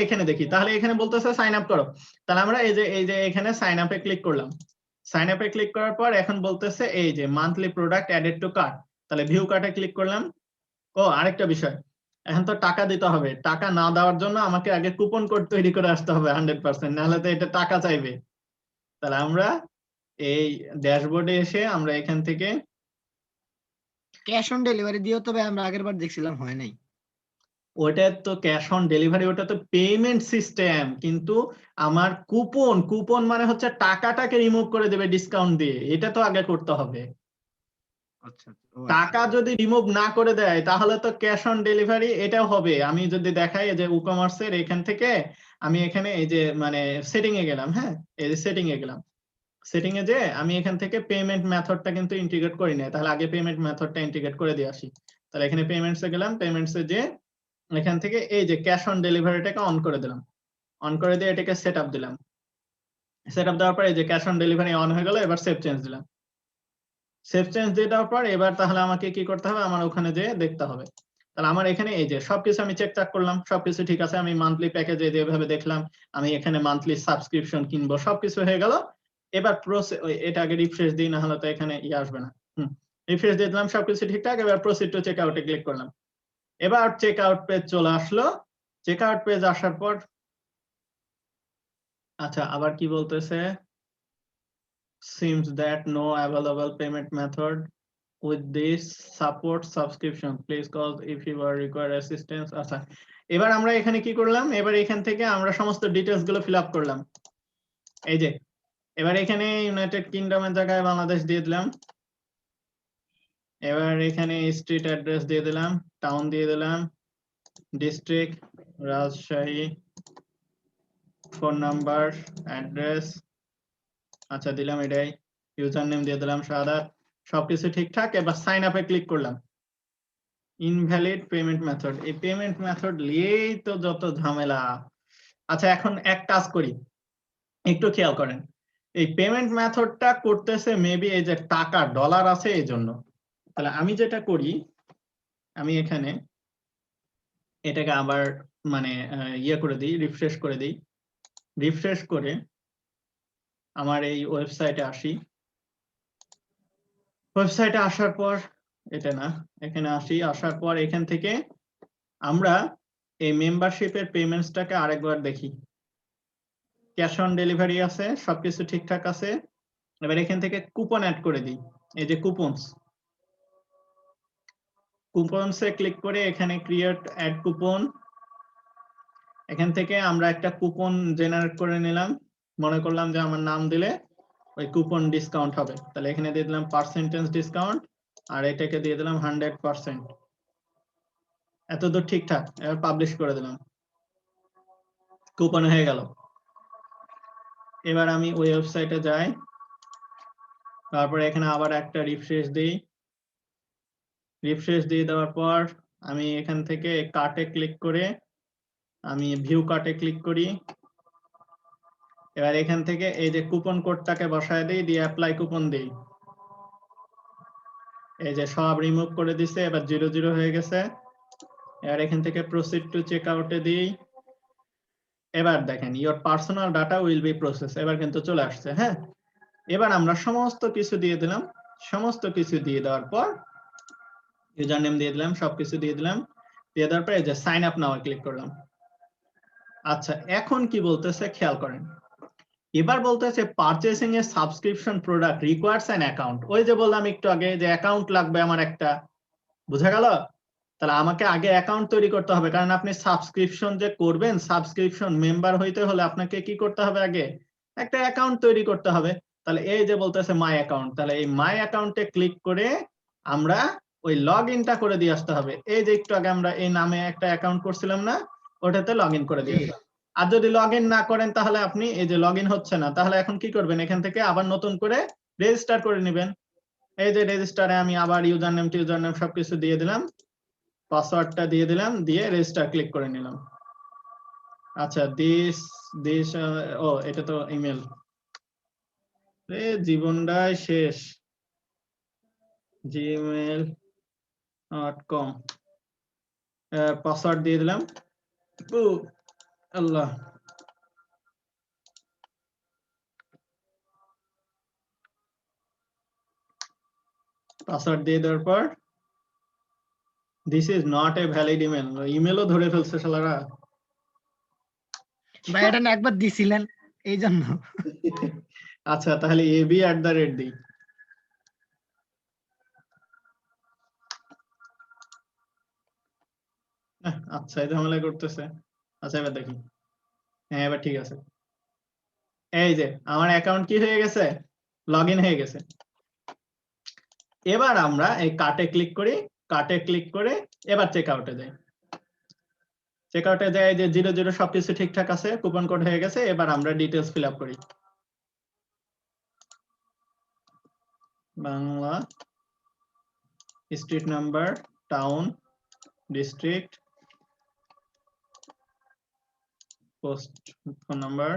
এখানে দেখি, তাহলে এখানে বলতেছে সাইন আপ করো। তাহলে আমরা এই যে এখানে সাইন আপে ক্লিক করলাম। সাইন আপে ক্লিক করার পর এখন বলতেছে এই যে monthly product added to cart, তাহলে ভিউ কার্টে ক্লিক করলাম। ও আরেকটা বিষয়, এখন তো টাকা দিতে হবে। টাকা না দেওয়ার জন্য আমাকে আগে কুপন কোড তৈরি করে আসতে হবে 100%, নাহলে তো এটা টাকা চাইবে। তাহলে আমরা এই ড্যাশবোর্ডে এসে আমরা এখান থেকে, ক্যাশ অন ডেলিভারি দিও, তবে আমরা আগের বার দেখছিলাম হয় নাই। ওটা তো ক্যাশ অন ডেলিভারি, ওটা তো পেমেন্ট সিস্টেম, কিন্তু আমার কুপন, কুপন মানে হচ্ছে টাকাটাকে রিমুভ করে দেবে ডিসকাউন্ট দিয়ে, এটা তো আগে করতে হবে। আচ্ছা ও আচ্ছা টাকা যদি রিমুভ না করে দেয় তাহলে তো ক্যাশ অন ডেলিভারি এটাও হবে। আমি যদি দেখাই যে ই কমার্সের এখান থেকে, আমি এখানে এই যে মানে সেটিং এ গেলাম, হ্যাঁ এই যে সেটিং এ গেলাম, সেটিং এ যে আমি এখান থেকে পেমেন্ট মেথডটা কিন্তু ইন্টিগ্রেট করি না, তাহলে আগে পেমেন্ট মেথডটা ইন্টিগ্রেট করে দিয়ে আসি। তাহলে এখানে পেমেন্টস এ গেলাম, পেমেন্টস এ যে এখান থেকে এই যে ক্যাশ অন ডেলিভারিটাকে অন করে দিলাম, অন করে দিয়ে এটাকে সেট আপ দিলাম। সেট আপ দেওয়ার পর এই যে ক্যাশ অন ডেলিভারি অন হয়ে গেল। এবার সেভ চেঞ্জ দিলাম। সেভ চেঞ্জ দিয়ে দেওয়ার পর এবার তাহলে আমাকে কি করতে হবে, আমার ওখানে যেয়ে দেখতে হবে। তাহলে আমার এখানে এই যে সবকিছু আমি চেক চাক করলাম, সবকিছু ঠিক আছে। আমি মান্থলি প্যাকেজে যেভাবে দেখলাম, আমি এখানে মান্থলি সাবস্ক্রিপশন কিনবো, সবকিছু হয়ে গেল। এবার এটা আগে রিফ্রেশ দিই, না হলে তো এখানে আসবে না। রিফ্রেশ দিয়ে দিলাম, সবকিছু ঠিকঠাক। এবার প্রসিড টু চেক আউটে ক্লিক করলাম। এবার চেক আউট পেজ চলে আসলো। চেক আউট পেজ আসার পর আচ্ছা আবার কি বলতেছে, seems that no available payment method with this support subscription, please call if you are require assistance। আচ্ছা, এবার আমরা এখানে কি করলাম, এবার এখান থেকে আমরা সমস্ত ডিটেইলস গুলো ফিল আপ করলাম। এই যে এবার এখানে ইউনাইটেড কিংডমের জায়গায় বাংলাদেশ দিয়ে দিলাম। এবার এখানে স্ট্রিট অ্যাড্রেস দিয়ে দিলাম, টাউন দিয়ে দিলাম, district Rajshahi, phone number, address, আচ্ছা দিলাম এটাই। ইউজার নেম দিয়ে দিলাম শাহাদাত, সবকিছু ঠিকঠাক। এবার সাইন আপে ক্লিক করলাম। ইনভ্যালিড পেমেন্ট মেথড, এই পেমেন্ট মেথড নিয়েই তো যত ঝামেলা। আচ্ছা এখন এক কাজ করি, একটু খেয়াল করেন, এই পেমেন্ট মেথডটা করতেছে মেবি এই যে টাকা ডলার আছে এই জন্য। তাহলে আমি যেটা করি, আমি এখানে এটাকে আবার মানে ইয়ে করে দিই, রিফ্রেশ করে দিই। রিফ্রেশ করে আমার এই ওয়েবসাইটে আসি। ওয়েবসাইটে আসার পর এটা না, এখানে আসি, আসার পর এখান থেকে আমরা এই মেম্বারশিপের পেমেন্টসটাকে আরেকবার দেখি। ক্যাশ অন ডেলিভারি আছে, সবকিছু ঠিকঠাক আছে। এবার এখান থেকে কুপন অ্যাড করে দিই, এই যে কুপনস, কুপনসে ক্লিক করে এখানে ক্রিয়েট অ্যাড কুপন। এখান থেকে আমরা একটা কুপন জেনারেট করে নিলাম, মনে করলাম যে আমার নাম দিলে ওই কুপন ডিসকাউন্ট হবে। তাহলে এখানে দিয়ে দিলাম পার্সেন্টেজ ডিসকাউন্ট, আর এটাকে দিয়ে দিলাম 100%। এতদূর ঠিকঠাক। এবার পাবলিশ করে দিলাম, কুপন হয়ে গেল। এবার আমি ওই ওয়েবসাইটে যাই, তারপরে এখানে আবার একটা রিফ্রেশ দিই। রিফ্রেশ দিয়ে দেওয়ার পর আমি এখান থেকে কার্টে ক্লিক করে আমি ভিউ কার্টে ক্লিক করি। এবার এখান থেকে এই যে কুপন কোডটাকে বসায় দিই, দিয়ে অ্যাপ্লাই কুপন দিই। এই যে সব রিমুভ করে দিছে, এবার 00 হয়ে গেছে। এবার এখান থেকে প্রসিড টু চেক আউটে দিই। এবার দেখেন your personal data will be process, এবার কিন্তু চলে আসছে। হ্যাঁ, এবার আমরা সমস্ত কিছু দিয়ে দিলাম। সমস্ত কিছু দিয়ে দেওয়ার পর ইউজার নেম দিয়ে দিলাম, সবকিছু দিয়ে দিলাম। দিয়ে দেওয়ার পর এই যে সাইন আপ নাও ক্লিক করলাম। আচ্ছা এখন কি বলতেছে খেয়াল করেন, এবার বলতেছে purchasing A subscription product requires an account. ওই যে বললাম একটু আগে যে অ্যাকাউন্ট লাগবে আমার একটা, বুঝা গেল? তাহলে আমাকে আগে অ্যাকাউন্ট তৈরি করতে হবে, কারণ আপনি সাবস্ক্রিপশন যে করবেন, সাবস্ক্রিপশন মেম্বার হইতে হলে আপনাকে কি করতে হবে, আগে একটা অ্যাকাউন্ট তৈরি করতে হবে। তাহলে এই যে বলতেছে মাই অ্যাকাউন্ট, তাহলে এই মাই অ্যাকাউন্টে ক্লিক করে আমরা ওই লগ ইনটা করে দিয়ে আসতে হবে। এই যে একটু আগে আমরা এই নামে একটা অ্যাকাউন্ট করছিলাম না, ওটাতে লগ ইন করে দিয়ে। আর যদি লগ ইন না করেন তাহলে আপনি এই যে লগ ইন হচ্ছে না, তাহলে এখন কি করবেন, এখান থেকে আবার নতুন করে রেজিস্টার করে নেবেন। এই যে রেজিস্টারে আমি আবার ইউজার নেম সবকিছু দিয়ে দিলাম, পাসওয়ার্ডটা দিয়ে দিলাম, দিয়ে রেজিস্টার ক্লিক করে নিলাম। আচ্ছা দিস দিস ও এটা তো ইমেল, জীবনটাই শেষ। gmail.com পাসওয়ার্ড দিয়ে দিলাম। ও আল্লাহ, পাসওয়ার্ড দিয়ে দেওয়ার পর this is not a valid email, ইমেলও ধরে ফেলছে শালারা। ভাই এটা না একবার দিছিলেন এই জন্য। আচ্ছা তাহলে ab@, দিই। আচ্ছা এই ঝামেলা করতেছে। আচ্ছা এবার দেখি, হ্যাঁ এবার ঠিক আছে। এই যে আমার অ্যাকাউন্ট কি হয়ে গেছে, লগ ইন হয়ে গেছে। এবার আমরা এই কার্টে ক্লিক করি, কার্টে ক্লিক করে এবার চেক আউটে যাই। চেক আউটে যাই, যে 00 সবকিছু ঠিকঠাক আছে, কুপন কোড হয়ে গেছে। এবার আমরা ডিটেলস ফিল আপ করি। Bangla, street number, town, district, post, phone number,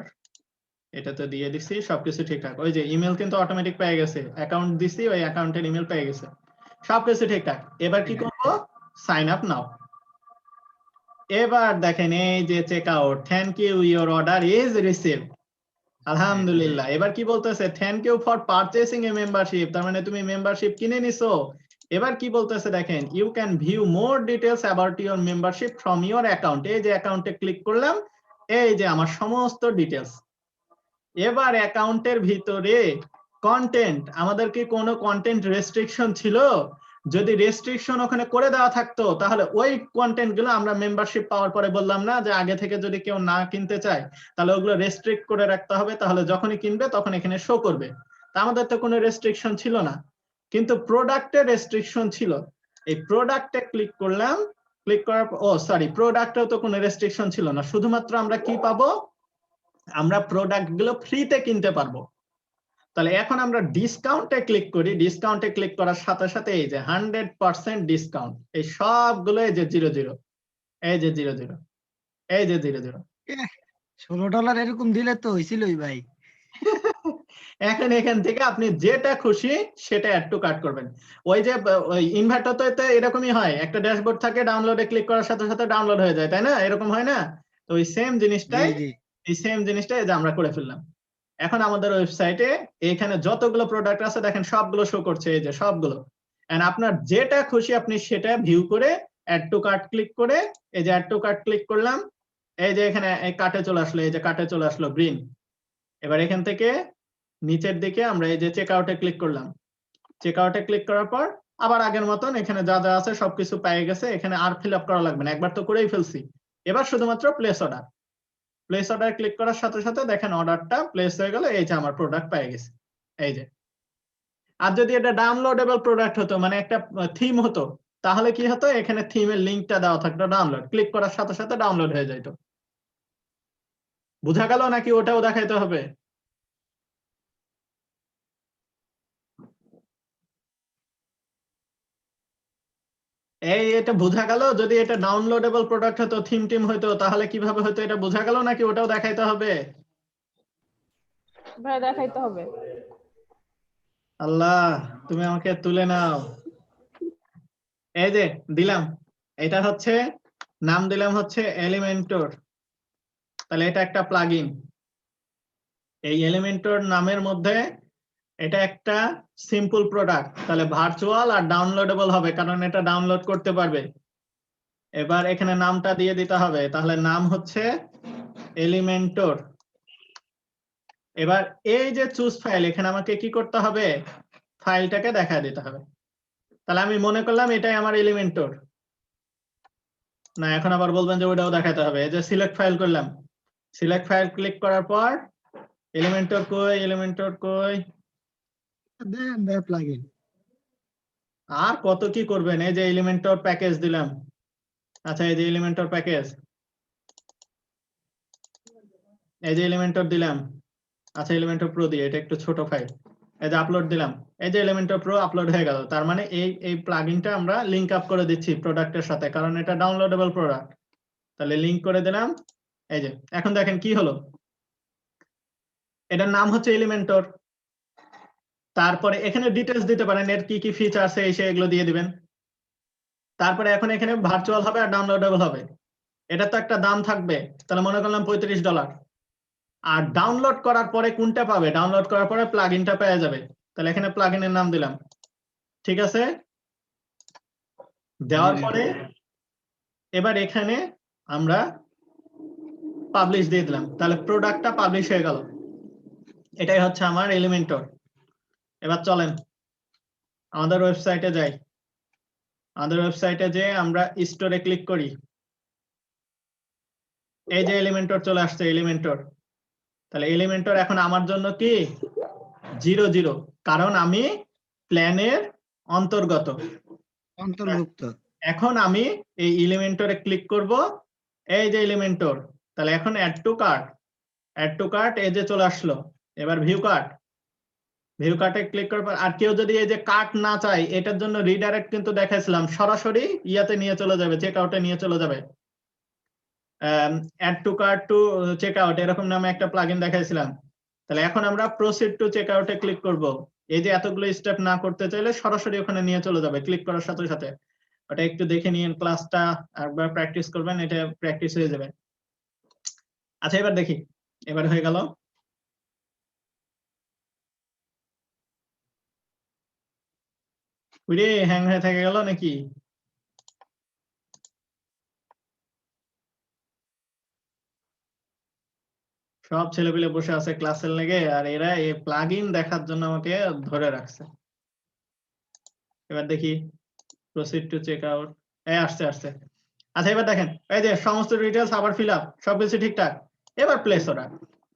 এটাতে দিয়ে দিছি, সবকিছু ঠিকঠাক। ওই যে ইমেল কিন্তু অটোমেটিক পেয়ে গেছে, অ্যাকাউন্ট দিছি, ওই অ্যাকাউন্টের ইমেল পেয়ে গেছে, সবকিছু ঠিকঠাক। এবার কি করব, সাইন আপ নাও। এবার দেখেন এই যে check out, thank you, your order is received. আলহামদুলিল্লাহ। এবার কি বলতেছে, thank you for purchasing a membership, তার মানে তুমি মেম্বারশিপ কিনে নিছো। এবার কি বলতেছে দেখেন, you can view more details about your membership from your account. এই যে অ্যাকাউন্টে ক্লিক করলাম, এই যে আমার সমস্ত ডিটেলস। এবার অ্যাকাউন্টের ভিতরে কন্টেন্ট, আমাদের কি কোনো কন্টেন্ট রেস্ট্রিকশন ছিল? যদি রেস্ট্রিকশন ওখানে করে দেওয়া থাকতো তাহলে ওই কন্টেন্ট গুলো আমরা মেম্বারশিপ পাওয়ার পরে বললাম না যে আগে থেকে যদি কেউ না কিনতে চায় তাহলে ওগুলো রেস্ট্রিক্ট করে রাখতে হবে, তাহলে যখনই কিনবে তখন এখানে শো করবে। তা আমাদের তো কোনো রেস্ট্রিকশন ছিল না, কিন্তু প্রোডাক্টের রেস্ট্রিকশন ছিল। এই প্রোডাক্টে ক্লিক করলাম, ক্লিক করার ও সরি, প্রোডাক্টেও তো কোনো রেস্ট্রিকশন ছিল না, শুধুমাত্র আমরা কি পাবো, আমরা প্রোডাক্ট গুলো ফ্রিতে কিনতে পারবো। তাহলে এখন আমরা ডিসকাউন্টে ক্লিক করি, ডিসকাউন্টে ক্লিক করার সাথে সাথে এই যে 100% ডিসকাউন্ট, এই সবগুলো এই যে 00, এই যে 00, এই যে 00। $16 এরকম দিলে তো হইছিলই ভাই। এখন এখান থেকে আপনি যেটা খুশি সেটা অ্যাড টু কার্ট করবেন। ওই যে ওই ইনভার্টারতে এরকমই হয়, একটা ড্যাশবোর্ড থাকে, ডাউনলোডে ক্লিক করার সাথে সাথে ডাউনলোড হয়ে যায়, তাই না? এরকম হয় না? তো ওই সেম জি জিনিসটাই, জি এই সেম জিনিসটাই যে আমরা করে ফেললাম। এখন আমাদের ওয়েবসাইটে এখানে যতগুলো প্রোডাক্ট আছে দেখেন সবগুলো শো করছে, এই যে সবগুলো। এন্ড আপনার যেটা খুশি আপনি সেটা ভিউ করে অ্যাড টু কার্ট ক্লিক করে, এই যে অ্যাড টু কার্ট ক্লিক করলাম, এই যে এখানে এই কার্টে চলে আসলো, এই যে কার্টে চলে আসলো গ্রিন। এবার এখান থেকে নিচের দিকে আমরা এই যে চেক আউটে ক্লিক করলাম, চেক আউটে ক্লিক করার পর আবার আগের মতন এখানে যা যা আছে সবকিছু পেয়ে গেছে, এখানে আর ফিল আপ করা লাগবে না, একবার তো করেই ফেলছি। এবার শুধুমাত্র place order, place order click করার সাথে সাথে দেখেন অর্ডারটা প্লেস হয়ে গেল, এই যে আমার প্রোডাক্ট পেয়ে গেছে, এই যে। আর যদি এটা ডাউনলোডেবল প্রোডাক্ট হতো, মানে একটা থিম হতো, তাহলে কি হতো, এখানে থিমের লিংকটা দেওয়া থাকতো, ডাউনলোড ক্লিক করার সাথে সাথে ডাউনলোড হয়ে যেত। বুঝা গেল নাকি ওটাও দেখাইতে হবে? এই এটা বোঝা গেল? যদি এটা ডাউনলোডেবল প্রোডাক্ট হতো, থিম টিম হতো, তাহলে কিভাবে হতো এটা বোঝা গেল নাকি ওটাও দেখাইতে হবে? ভাই দেখাইতে হবে। আল্লাহ, তুমি আমাকে তুলে নাও। এই যে দিলাম, এটা হচ্ছে নাম দিলাম হচ্ছে এলিমেন্টর। তাহলে এটা একটা প্লাগইন। এই এলিমেন্টর নামের মধ্যে এটা একটা সিম্পল প্রোডাক্ট, তাহলে ভার্চুয়াল আর ডাউনলোডেবল হবে, কারণ এটা ডাউনলোড করতে পারবে। এবার এখানে নামটা দিয়ে দিতে হবে, তাহলে নাম হচ্ছে এলিমেন্টর। এবার এই যে চুজ ফাইল, এখানে আমাকে কি করতে হবে, ফাইলটাকে দেখায় দিতে হবে। তাহলে আমি মনে করলাম এটাই আমার এলিমেন্টর। না, এখন আবার বলবেন যে ওটাও দেখাতে হবে। এই যে সিলেক্ট ফাইল করলাম, সিলেক্ট ফাইল ক্লিক করার পর এলিমেন্টর কই, এলিমেন্টর কই, দেন ভাই প্লাগইন। আর কত কি করবেন। এই যে এলিমেন্টর প্যাকেজ দিলাম, আচ্ছা এই যে এলিমেন্টর প্যাকেজ, এই যে এলিমেন্টর দিলাম, আচ্ছা এলিমেন্টর প্রো দিয়ে, এটা একটু ছোট ফাইল। এই যে আপলোড দিলাম, এই যে এলিমেন্টর প্রো আপলোড হয়ে গেল। তার মানে এই প্লাগইনটা আমরা লিংক আপ করে দিচ্ছি প্রোডাক্টের সাথে, কারণ এটা ডাউনলোডেবল প্রোডাক্ট। তাহলে লিংক করে দিলাম। এই যে এখন দেখেন কি হলো, এটার নাম হচ্ছে এলিমেন্টর। তারপরে এখানে ডিটেলস দিতে পারেন, এর কি কি ফিচার আছে এসে এগুলো দিয়ে দিবেন। তারপরে এখন এখানে ভার্চুয়াল হবে আর ডাউনলোডেবল হবে, এটা তো একটা দাম থাকবে। তাহলে মনে করলাম $35। আর ডাউনলোড করার পরে কোনটা পাবে, ডাউনলোড করার পরে প্লাগইনটা পেয়ে যাবে। তাহলে এখানে প্লাগইনের নাম দিলাম, ঠিক আছে। দেওয়ার পরে এবার এখানে আমরা পাবলিশ দিয়ে দিলাম, তাহলে প্রোডাক্টটা পাবলিশ হয়ে গেল। এটাই হচ্ছে আমার এলিমেন্টর। এবার চলেন আমাদের ওয়েবসাইটে যাই, আমাদের ওয়েবসাইটে যে আমরা স্টোরে ক্লিক করি, এই যে এলিমেন্টর চলে আসছে, এলিমেন্টর। তাহলে এলিমেন্টর এখন আমার জন্য কি 00, কারণ আমি প্ল্যানের অন্তর্গত। অন্তর্ভুক্ত। এখন আমি এই এলিমেন্টরে ক্লিক করব, এই যে এলিমেন্টর। তাহলে এখন add to cart, add to cart এই যে চলে আসলো। এবার ভিউ কার্ট, ভিউ কার্টে ক্লিক করার পর, আর কেউ যদি এই যে কার্ট না চায়, এটার জন্য রিডাইরেক্ট কিন্তু দেখাইছিলাম, সরাসরি ইয়াতে নিয়ে চলে যাবে, চেক আউটে নিয়ে চলে যাবে। Add to cart to check out এরকম নামে একটা প্লাগইন দেখাইছিলাম। তাহলে এখন আমরা প্রসিড টু চেক আউটে ক্লিক করব। এই যে এতগুলো স্টেপ না করতে চাইলে সরাসরি ওখানে নিয়ে চলে যাবে ক্লিক করার সাথে সাথে। ওটা একটু দেখে নিন, ক্লাসটা একবার প্র্যাকটিস করবেন, এটা প্র্যাকটিস হয়ে যাবে। আচ্ছা এবার দেখি, এবার হয়ে গেল। ওরে হ্যাং হয়ে থেকে গেল নাকি? সব ছেলেপিলে বসে আছে ক্লাসের লেগে, আর এরা এই প্লাগইন দেখার জন্য আমাকে ধরে রাখছে। এবার দেখি প্রসিড টু চেক আউট, এই আসছে আসছে। আচ্ছা এবার দেখেন, এই যে সমস্ত ডিটেলস আবার ফিল আপ, সবকিছু ঠিকঠাক। এবার প্লেস অর্ডার,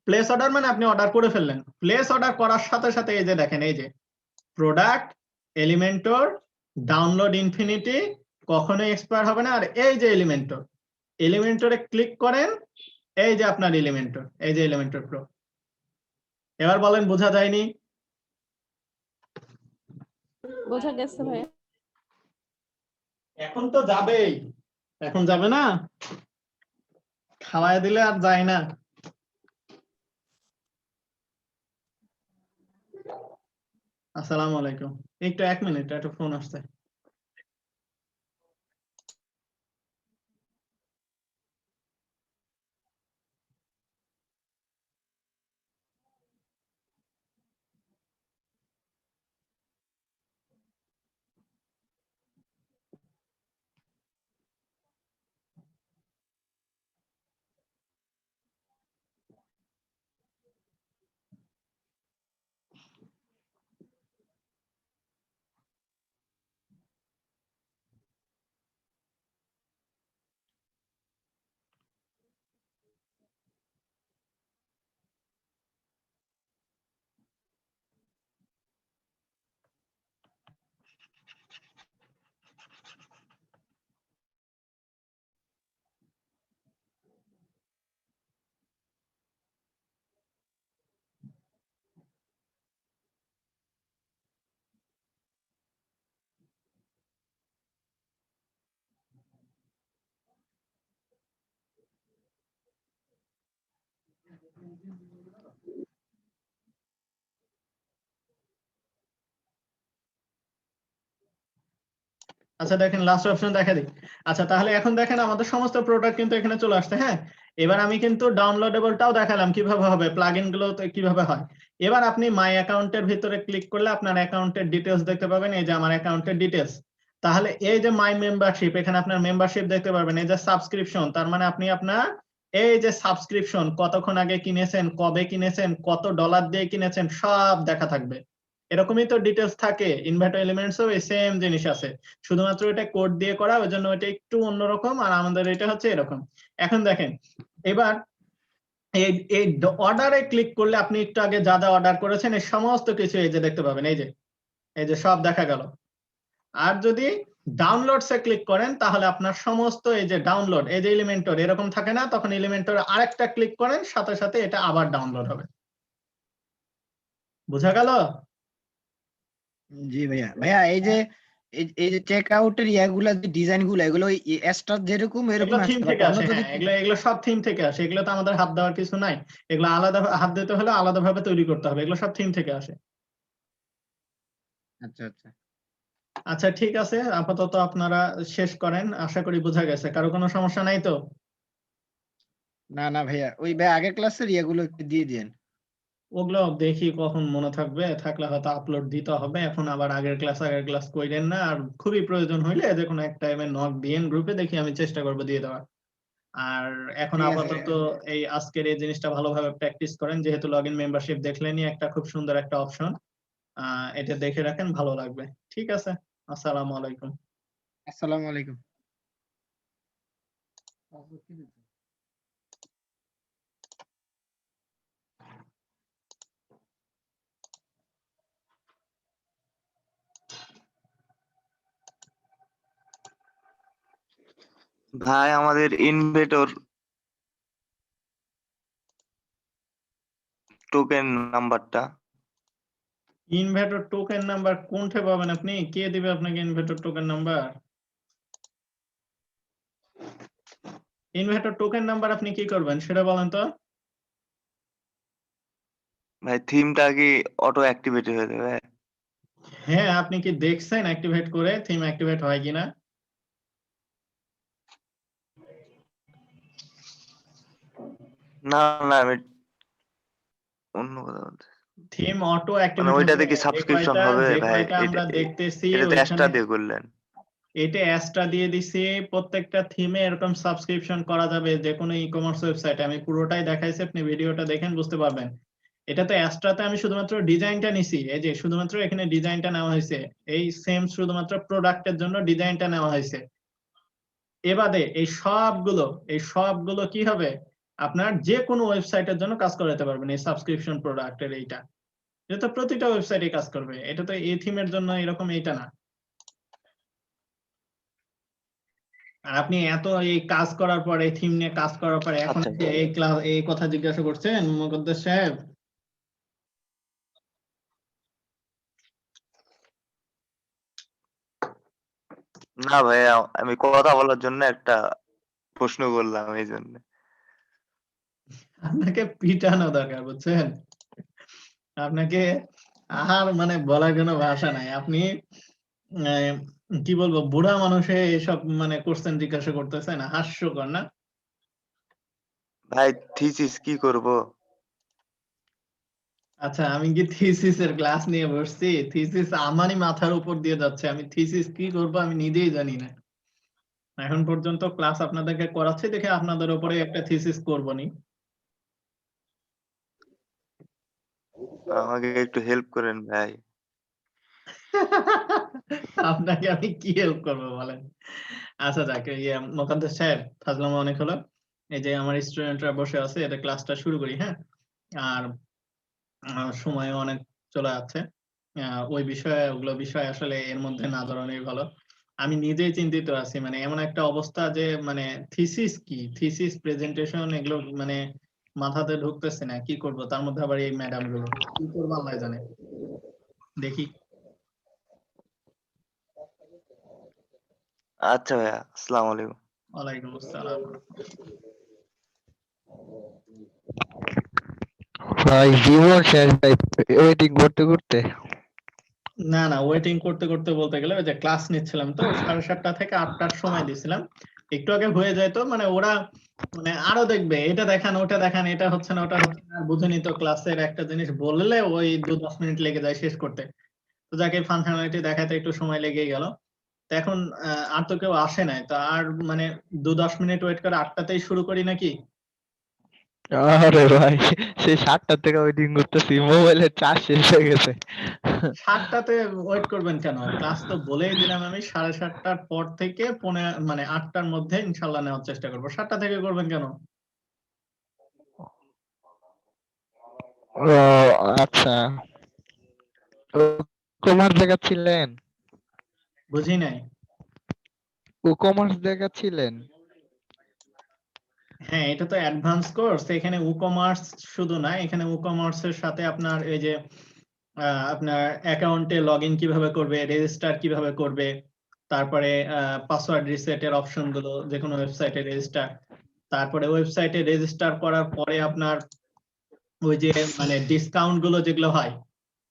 প্লেস অর্ডার মানে আপনি অর্ডার করে ফেললেন। প্লেস অর্ডার করার সাথে সাথে এই যে দেখেন, এই যে প্রোডাক্ট এলিমেন্টর ডাউনলোড ইনফিনিটি কখনোই এক্সপায়ার হবে না। আর এই যে এলিমেন্টর, এলিমেন্টরে ক্লিক করেন, এই যে আপনার এলিমেন্টর, এই যে এলিমেন্টর প্রো। এবার বলেন বোঝা যায়নি? বোঝা গেছে ভাইয়া? এখন তো যাবেই, এখন যাবে না, খাওয়ায় দিলে আর যায় না। আসসালামু আলাইকুম, একটু 1 মিনিট, একটা ফোন আসছে। আচ্ছা দেখেন, লাস্ট অপশন দেখা দিই। আচ্ছা তাহলে এখন দেখেন আমাদের সমস্ত প্রোডাক্ট কিন্তু এখানে চলে আসছে। হ্যাঁ, এবার আমি কিন্তু ডাউনলোডেবলটাও দেখালাম কিভাবে হবে, প্লাগইন গুলো কিভাবে হয়। এবার আপনি মাই অ্যাকাউন্টের ভিতরে ক্লিক করলে আপনার অ্যাকাউন্টের ডিটেলস দেখতে পাবেন। এই যে আমার অ্যাকাউন্টের ডিটেলস। তাহলে এই যে মাই মেম্বারশিপ, এখানে আপনার মেম্বারশিপ দেখতে পারবেন। এই যে সাবস্ক্রিপশন, তার মানে আপনি আপনার এই যে সাবস্ক্রিপশন কতক্ষণ আগে কিনেছেন, কবে কিনেছেন, কত ডলার দিয়ে কিনেছেন, সব দেখা থাকবে। এরকমই তো ডিটেলস থাকে ইনভার্টার এলিমেন্টসও, এই সেম জিনিস আছে, শুধুমাত্র এটা কোড দিয়ে করা, ওই জন্য এটা একটু অন্যরকম, আর আমাদের এটা হচ্ছে এরকম। এখন দেখেন, এবার এই এই অর্ডারে ক্লিক করলে আপনি একটু আগে যা যা অর্ডার করেছেন এই সমস্ত কিছু এই যে দেখতে পাবেন। এই যে সব দেখা গেল। আর যদি ডাউনলোডস এ ক্লিক করেন তাহলে আপনার সমস্ত এই যে ডাউনলোড, এই যে এলিমেন্টর এরকম থাকে না, তখন এলিমেন্টর আরেকটা ক্লিক করেন, সাথে সাথে এটা আবার ডাউনলোড হবে। বোঝা গেল? জি ভাইয়া। ভাইয়া এই যে চেক আউটের ইয়াগুলা, যে ডিজাইন গুলো, এগুলো এক্সট্রা যেরকম এরকম এগুলো থিম আসতে থেকে পারে, অন্য আসে, যদি হ্যাঁ, এগুলো সব থিম থেকে আসে, এগুলো তো আমাদের হাত দেওয়ার কিছু নাই। এগুলো আলাদা হাত দিতে হলে আলাদাভাবে তৈরি করতে হবে, এগুলো সব থিম থেকে আসে। আচ্ছা আচ্ছা। আচ্ছা ঠিক আছে, আপাতত আপনারা শেষ করেন, আশা করি বোঝা গেছে। কারো কোনো সমস্যা নাই তো? না না ভাইয়া, ওই ভাই আগের ক্লাসের ইয়াগুলো একটু দিয়ে দিন। ওগুলো দেখি কখন মনে থাকবে, থাকলে হয়তো আপলোড দিতে হবে। এখন আবার আগের ক্লাস কইরেন না, আর খুবই প্রয়োজন হইলে যে কোনো এক টাইমে নক দিয়েন গ্রুপে, দেখি আমি চেষ্টা করবো দিয়ে দেওয়ার। আর এখন ঠিক আছে আপাতত এই আজকের এই জিনিসটা ভালোভাবে প্র্যাকটিস করেন, যেহেতু লগ ইন মেম্বারশিপ দেখলেনই, একটা খুব সুন্দর একটা অপশন, এটা দেখে রাখেন, ভালো লাগবে। ঠিক আছে, আসসালামু আলাইকুম। আসসালামু আলাইকুম। ভাই আমাদের ইনভেটর টোকেন নাম্বারটা ইনভেটর টোকেন নাম্বার কোনটা পাবেন আপনি? কে দিবে আপনাকে ইনভেটর টোকেন নাম্বার? ইনভেটর টোকেন নাম্বার আপনি কি করবেন সেটা বলেন তো। ভাই থিমটা কি অটো অ্যাক্টিভেট হয়ে যাবে? হ্যাঁ, আপনি কি দেখছেন অ্যাক্টিভেট করে থিম অ্যাক্টিভেট হয় কিনা? না না, আমি অন্য কথা বলছি। থিম অটো মানে অ্যাক্টিভেট ওইটাতে হবে। কি সাবস্ক্রিপশন হবে যে ভাই? কয়টা এটা আমরা দেখতেছি এটা তো এক্সট্রা ওইখানে দিয়ে করলেন। এটা এক্সট্রা দিয়ে দিছি। প্রত্যেকটা থিমে এরকম সাবস্ক্রিপশন করা যাবে যে কোনো ই কমার্স ওয়েবসাইটে। আমি পুরোটাই দেখাইছি, আপনি ভিডিওটা দেখেন বুঝতে পারবেন। এটা তো এক্সট্রাতে আমি শুধুমাত্র ডিজাইনটা নিছি, এই যে শুধুমাত্র এখানে ডিজাইনটা নেওয়া হয়েছে, এই সেম শুধুমাত্র প্রোডাক্টের জন্য ডিজাইনটা নেওয়া হয়েছে। এবারে এই সবগুলো কি হবে, আপনার যে কোনো ওয়েবসাইটের জন্য কাজ করাতে পারবেন এই সাবস্ক্রিপশন প্রোডাক্টের এইটা। এটা তো প্রতিটা ওয়েবসাইটে কাজ করবে, এটা তো এই থিমের জন্য এরকম এইটা না। আর আপনি এত এই কাজ করার পর, এই থিম নিয়ে কাজ করার পর এখন আচ্ছা এই ক্লাস এই কথা জিজ্ঞাসা করছেন মুকদ্দাস সাহেব? না ভাইয়া, আমি কথা বলার জন্য একটা প্রশ্ন করলাম এই জন্য। আপনাকে পিটানো দরকার, বুঝছেন? আপনাকে আর মানে বলার কোনো ভাষা নাই। আপনি কি বলবো, বুড়া মানুষে এসব মানে কোশ্চেন জিজ্ঞাসা করতেছেন, হাস্যকর না? ভাই থিসিস কি করব? আচ্ছা, আমি কি থিসিস এর ক্লাস নিয়ে বসছি? থিসিস আমারই মাথার উপর দিয়ে যাচ্ছে, আমি থিসিস কি করব আমি নিজেই জানি না। এখন পর্যন্ত ক্লাস আপনাদেরকে করাচ্ছি দেখে আপনাদের উপরে একটা থিসিস করবো নি। আমাকে একটু হেল্প করেন ভাই। আপনাকে আমি কি হেল্প করবো বলেন? আচ্ছা যাক, মোকাদ্দেস সাহেব, ফাজলামো অনেক হলো। এই যে আমার স্টুডেন্টরা বসে আছে, এটা ক্লাসটা শুরু করি, হ্যাঁ? আর সময় অনেক চলে যাচ্ছে। ওগুলো বিষয় আসলে এর মধ্যে না ধরানোই ভালো। আমি নিজেই চিন্তিত আছি, মানে এমন একটা অবস্থা যে মানে থিসিস প্রেজেন্টেশন এগুলো মানে মাথাতে ঢুকতেছে না, কি করব? তার মধ্যে আবার এই ম্যাডাম গুলো কি করবো আল্লাহ জানে। দেখি। আচ্ছা ভাইয়া, আসসালামু আলাইকুম। ওয়ালাইকুম আসসালাম। ভাই জীবন শেষ ভাই, ওয়েটিং করতে করতে। না না, ওয়েটিং করতে করতে বলতে গেলে ওই যে ক্লাস নিচ্ছিলাম তো 7:30 থেকে 8টার সময় দিছিলাম, একটু আগে হয়ে যায় তো মানে ওরা মানে আরো দেখবে, এটা দেখান ওটা দেখান, এটা হচ্ছে না ওটা হচ্ছে না, বুঝেনি তো ক্লাসের একটা জিনিস বললে ওই 2-10 মিনিট লেগে যায় শেষ করতে। তো যাকে ফাংশনালিটি দেখাতে একটু সময় লেগেই গেল। তো এখন আর তো কেউ আসে নাই, তো আর মানে 2-10 মিনিট ওয়েট করে 8টাতেই শুরু করি নাকি? আরে ভাই, সেই 7টা থেকে ওয়েটিং করতেছি, মোবাইলের চার্জ শেষ হয়ে গেছে। 7টাতে ওয়েট করবেন কেন? ক্লাস তো বলেই দিলাম আমি 7:30টার পর থেকে মানে 8টার মধ্যে ইনশাল্লাহ নেওয়ার চেষ্টা করবো। 7টা থেকে করবেন কেন? ও আচ্ছা, কমার্স দেখাচ্ছিলেন? বুঝি নাই। ও কমার্স দেখাচ্ছিলেন? হ্যাঁ, এটা তো অ্যাডভান্স কোর্স, এখানে ই-কমার্স শুধু না, এখানে ই-কমার্স এর সাথে আপনার এই যে আপনার অ্যাকাউন্টে লগ ইন কিভাবে করবে, রেজিস্টার কিভাবে করবে, তারপরে পাসওয়ার্ড রিসেটের অপশন গুলো, যে কোনো ওয়েবসাইটে রেজিস্টার, তারপরে ওয়েবসাইটে রেজিস্টার করার পরে আপনার ওই যে মানে ডিসকাউন্ট গুলো যেগুলো হয়,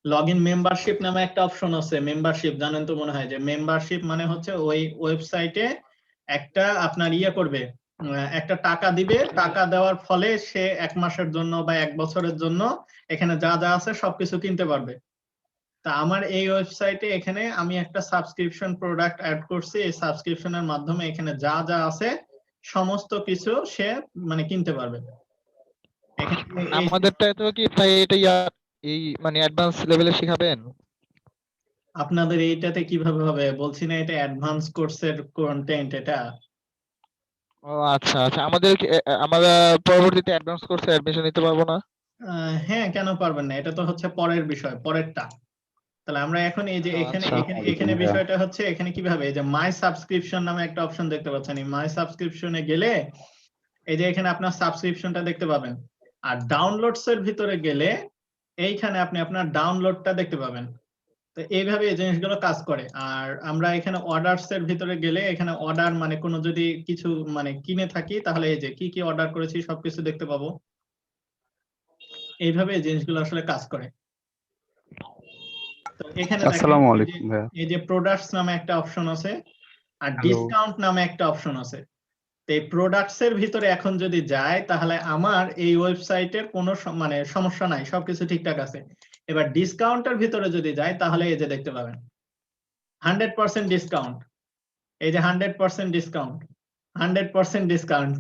লগ ইন মেম্বারশিপ নামে একটা অপশন আছে। মেম্বারশিপ জানেন তো মনে হয়, যে মেম্বারশিপ মানে হচ্ছে ওই ওয়েবসাইটে একটা আপনার ইয়ে করবে, একটা টাকা দিবে, টাকা দেওয়ার ফলে সে 1 মাসের জন্য বা 1 বছরের জন্য এখানে যা যা আছে সবকিছু কিনতে পারবে। তা আমার এই ওয়েবসাইটে এখানে আমি একটা সাবস্ক্রিপশন প্রোডাক্ট অ্যাড করছি, এই সাবস্ক্রিপশনের মাধ্যমে এখানে যা যা আছে সমস্ত কিছু সে মানে কিনতে পারবে। এখানে এই আমাদেরটা তো কি ভাই, এটা এই মানে অ্যাডভান্স লেভেলে শিখাবেন? আপনাদের এইটাতে কিভাবে হবে বলছি না, এটা অ্যাডভান্স কোর্সের কন্টেন্ট এটা। ও আচ্ছা আচ্ছা, আমাদের আমরা পরবর্তীতে অ্যাডভান্স কোর্সে অ্যাডমিশন নিতে পারবো না? হ্যাঁ, কেন পারবেন না? এটা তো হচ্ছে পরের বিষয়, পরেরটা। তাহলে আমরা এখন এই যে ও এখানে আচ্ছা। এখানে এখানে বিষয়টা হচ্ছে এখানে কিভাবে, এই যে মাই সাবস্ক্রিপশন নামে একটা অপশন দেখতে পাচ্ছেন, এই মাই সাবস্ক্রিপশনে গেলে এই যে এখানে আপনার সাবস্ক্রিপশনটা দেখতে পাবেন, আর ডাউনলোডস এর ভিতরে গেলে এইখানে আপনি আপনার ডাউনলোডটা দেখতে পাবেন। তো এইভাবে এই জিনিসগুলো কাজ করে। আর আমরা এখানে অর্ডারস এর ভিতরে গেলে এখানে অর্ডার মানে কোনো যদি কিছু মানে কিনে থাকি তাহলে এই যে কি কি অর্ডার করেছি সবকিছু দেখতে পাবো। এইভাবে এই জিনিসগুলো আসলে কাজ করে। তো এখানে দেখেন আসসালামু আলাইকুম ভাইয়া। এই যে প্রোডাক্টস নামে একটা অপশন আছে আর হ্যালো। ডিসকাউন্ট নামে একটা অপশন আছে। তো এই প্রোডাক্টস এর ভিতরে এখন যদি যায় তাহলে আমার এই ওয়েবসাইটের কোনো মানে সমস্যা নাই, সবকিছু ঠিকঠাক আছে। এবার ডিসকাউন্টের ভিতরে যদি যায় তাহলে এই যে দেখতে পাবেন 100% ডিসকাউন্ট, এই যে 100% ডিসকাউন্ট, 100% ডিসকাউন্ট।